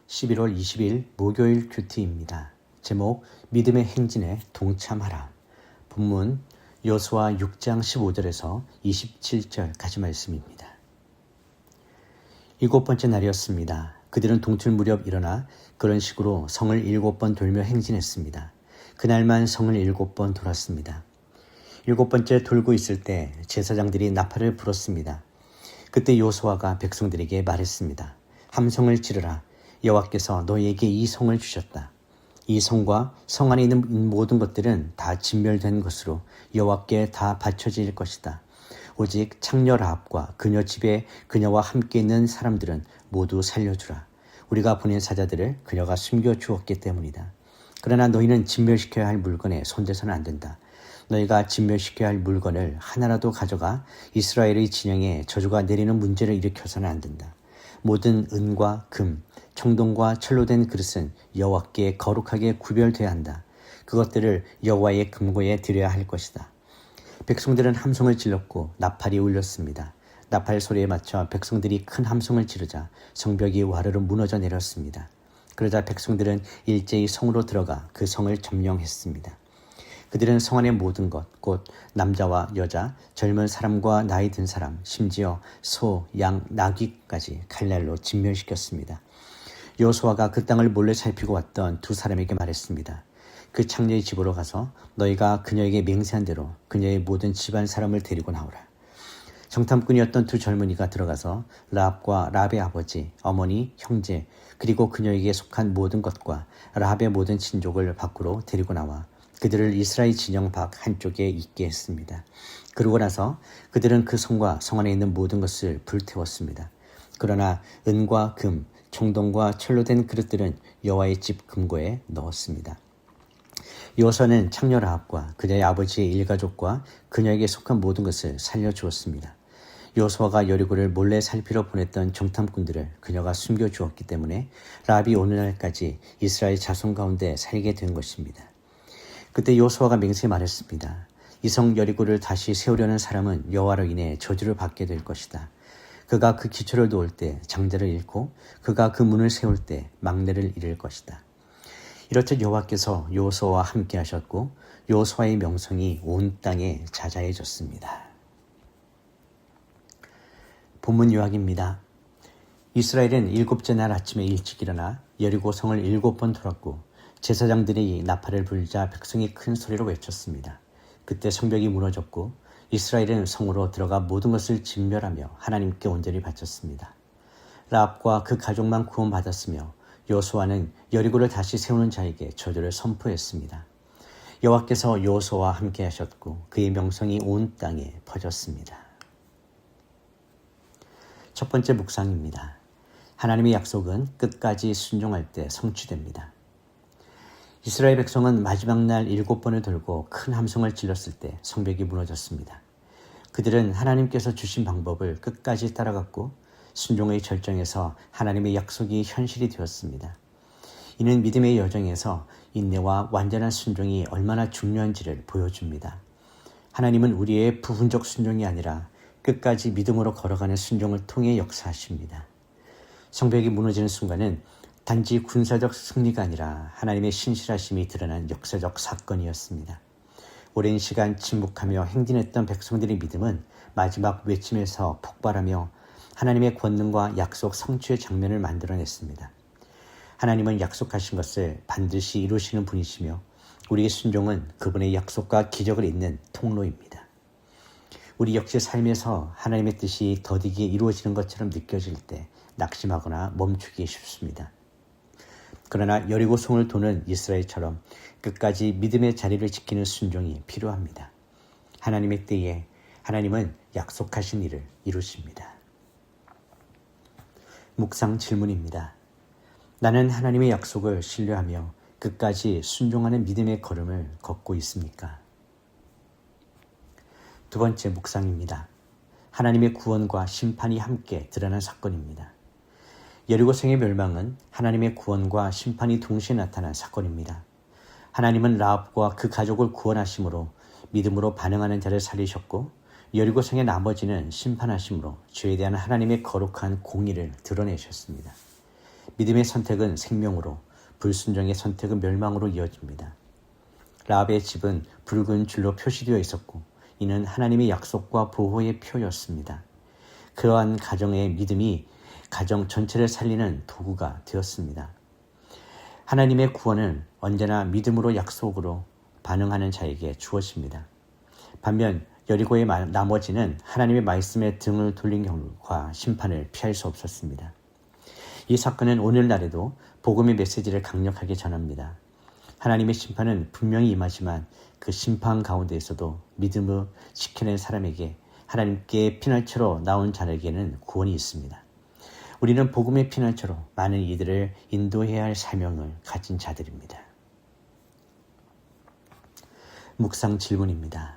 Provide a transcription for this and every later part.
11월 20일 목요일 큐티입니다. 제목 믿음의 행진에 동참하라. 본문 여호수아 6장 15절에서 27절까지 말씀입니다. 일곱 번째 날이었습니다. 그들은 동틀 무렵 일어나 그런 식으로 성을 7번 돌며 행진했습니다. 그날만 성을 7번 돌았습니다. 7번째 돌고 있을 때 제사장들이 나팔을 불었습니다. 그때 여호수아가 백성들에게 말했습니다. 함성을 지르라. 여호와께서 너희에게 이 성을 주셨다. 이 성과 성 안에 있는 모든 것들은 다 진멸된 것으로 여호와께 다 바쳐질 것이다. 오직 창녀 라합과 그녀 집에 그녀와 함께 있는 사람들은 모두 살려주라. 우리가 보낸 사자들을 그녀가 숨겨주었기 때문이다. 그러나 너희는 진멸시켜야 할 물건에 손대서는 안 된다. 너희가 진멸시켜야 할 물건을 하나라도 가져가 이스라엘의 진영에 저주가 내리는 문제를 일으켜서는 안 된다. 모든 은과 금, 청동과 철로 된 그릇은 여호와께 거룩하게 구별돼야 한다. 그것들을 여호와의 금고에 드려야 할 것이다. 백성들은 함성을 질렀고 나팔이 울렸습니다. 나팔 소리에 맞춰 백성들이 큰 함성을 지르자 성벽이 와르르 무너져 내렸습니다. 그러자 백성들은 일제히 성으로 들어가 그 성을 점령했습니다. 그들은 성 안의 모든 것, 곧 남자와 여자, 젊은 사람과 나이 든 사람, 심지어 소, 양, 나귀까지 칼날로 진멸시켰습니다. 여호수아가 그 땅을 몰래 살피고 왔던 두 사람에게 말했습니다. 그 창녀의 집으로 가서 너희가 그녀에게 맹세한 대로 그녀의 모든 집안 사람을 데리고 나오라. 정탐꾼이었던 두 젊은이가 들어가서 라합과 라합의 아버지, 어머니, 형제, 그리고 그녀에게 속한 모든 것과 라합의 모든 친족을 밖으로 데리고 나와 그들을 이스라엘 진영 밖 한쪽에 있게 했습니다. 그러고 나서 그들은 그 성과 성 안에 있는 모든 것을 불태웠습니다. 그러나 은과 금, 청동과 철로 된 그릇들은 여호와의 집 금고에 넣었습니다. 여호수아는 창녀 라합과 그녀의 아버지의 일가족과 그녀에게 속한 모든 것을 살려주었습니다. 여호수아가 여리고를 몰래 살피러 보냈던 정탐꾼들을 그녀가 숨겨주었기 때문에 라합이 오늘날까지 이스라엘 자손 가운데 살게 된 것입니다. 그때 여호수아가 맹세히 말했습니다. 이 성 여리고를 다시 세우려는 사람은 여호와로 인해 저주를 받게 될 것이다. 그가 그 기초를 놓을 때 장자를 잃고 그가 그 문을 세울 때 막내를 잃을 것이다. 이렇듯 여호와께서 여호수아와 함께 하셨고 여호수아의 명성이 온 땅에 자자해졌습니다. 본문 요약입니다. 이스라엘은 7째 날 아침에 일찍 일어나 여리고 성을 7번 돌았고 제사장들이 나팔을 불자 백성이 큰 소리로 외쳤습니다. 그때 성벽이 무너졌고 이스라엘은 성으로 들어가 모든 것을 진멸하며 하나님께 온전히 바쳤습니다. 라합과 그 가족만 구원받았으며 여호수아는 여리고를 다시 세우는 자에게 저주를 선포했습니다. 여호와께서 여호수아와 함께 하셨고 그의 명성이 온 땅에 퍼졌습니다. 첫 번째 묵상입니다. 하나님의 약속은 끝까지 순종할 때 성취됩니다. 이스라엘 백성은 마지막 날 7번을 돌고 큰 함성을 질렀을 때 성벽이 무너졌습니다. 그들은 하나님께서 주신 방법을 끝까지 따라갔고 순종의 절정에서 하나님의 약속이 현실이 되었습니다. 이는 믿음의 여정에서 인내와 완전한 순종이 얼마나 중요한지를 보여줍니다. 하나님은 우리의 부분적 순종이 아니라 끝까지 믿음으로 걸어가는 순종을 통해 역사하십니다. 성벽이 무너지는 순간은 단지 군사적 승리가 아니라 하나님의 신실하심이 드러난 역사적 사건이었습니다. 오랜 시간 침묵하며 행진했던 백성들의 믿음은 마지막 외침에서 폭발하며 하나님의 권능과 약속 성취의 장면을 만들어냈습니다. 하나님은 약속하신 것을 반드시 이루시는 분이시며 우리의 순종은 그분의 약속과 기적을 잇는 통로입니다. 우리 역시 삶에서 하나님의 뜻이 더디게 이루어지는 것처럼 느껴질 때 낙심하거나 멈추기 쉽습니다. 그러나 여리고 성을 도는 이스라엘처럼 끝까지 믿음의 자리를 지키는 순종이 필요합니다. 하나님의 때에 하나님은 약속하신 일을 이루십니다. 묵상 질문입니다. 나는 하나님의 약속을 신뢰하며 끝까지 순종하는 믿음의 걸음을 걷고 있습니까? 두 번째 묵상입니다. 하나님의 구원과 심판이 함께 드러난 사건입니다. 여리고성의 멸망은 하나님의 구원과 심판이 동시에 나타난 사건입니다. 하나님은 라합과 그 가족을 구원하심으로 믿음으로 반응하는 자를 살리셨고 여리고성의 나머지는 심판하심으로 죄에 대한 하나님의 거룩한 공의를 드러내셨습니다. 믿음의 선택은 생명으로, 불순종의 선택은 멸망으로 이어집니다. 라합의 집은 붉은 줄로 표시되어 있었고 이는 하나님의 약속과 보호의 표였습니다. 그러한 가정의 믿음이 가정 전체를 살리는 도구가 되었습니다. 하나님의 구원은 언제나 믿음으로 약속으로 반응하는 자에게 주어집니다. 반면 여리고의 나머지는 하나님의 말씀에 등을 돌린 경우와 심판을 피할 수 없었습니다. 이 사건은 오늘날에도 복음의 메시지를 강력하게 전합니다. 하나님의 심판은 분명히 임하지만 그 심판 가운데에서도 믿음을 지켜낸 사람에게 하나님께 피난처로 나온 자에게는 구원이 있습니다. 우리는 복음의 피난처로 많은 이들을 인도해야 할 사명을 가진 자들입니다. 묵상 질문입니다.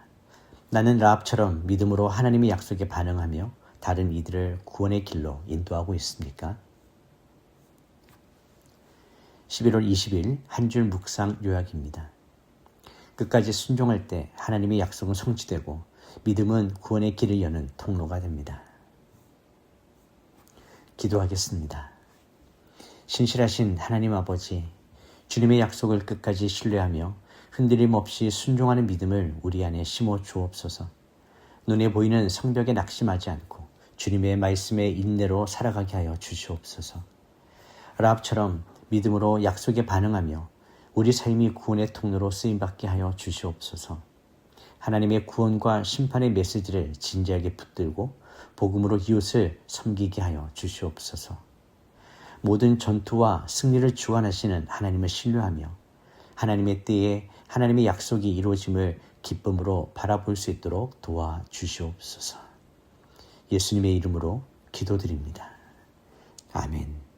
나는 라합처럼 믿음으로 하나님의 약속에 반응하며 다른 이들을 구원의 길로 인도하고 있습니까? 11월 20일 한 줄 묵상 요약입니다. 끝까지 순종할 때 하나님의 약속은 성취되고 믿음은 구원의 길을 여는 통로가 됩니다. 기도하겠습니다. 신실하신 하나님 아버지, 주님의 약속을 끝까지 신뢰하며 흔들림 없이 순종하는 믿음을 우리 안에 심어 주옵소서. 눈에 보이는 성벽에 낙심하지 않고 주님의 말씀의 인내로 살아가게 하여 주시옵소서. 라합처럼 믿음으로 약속에 반응하며 우리 삶이 구원의 통로로 쓰임받게 하여 주시옵소서. 하나님의 구원과 심판의 메시지를 진지하게 붙들고 복음으로 이웃을 섬기게 하여 주시옵소서. 모든 전투와 승리를 주관하시는 하나님을 신뢰하며 하나님의 때에 하나님의 약속이 이루어짐을 기쁨으로 바라볼 수 있도록 도와주시옵소서. 예수님의 이름으로 기도드립니다. 아멘.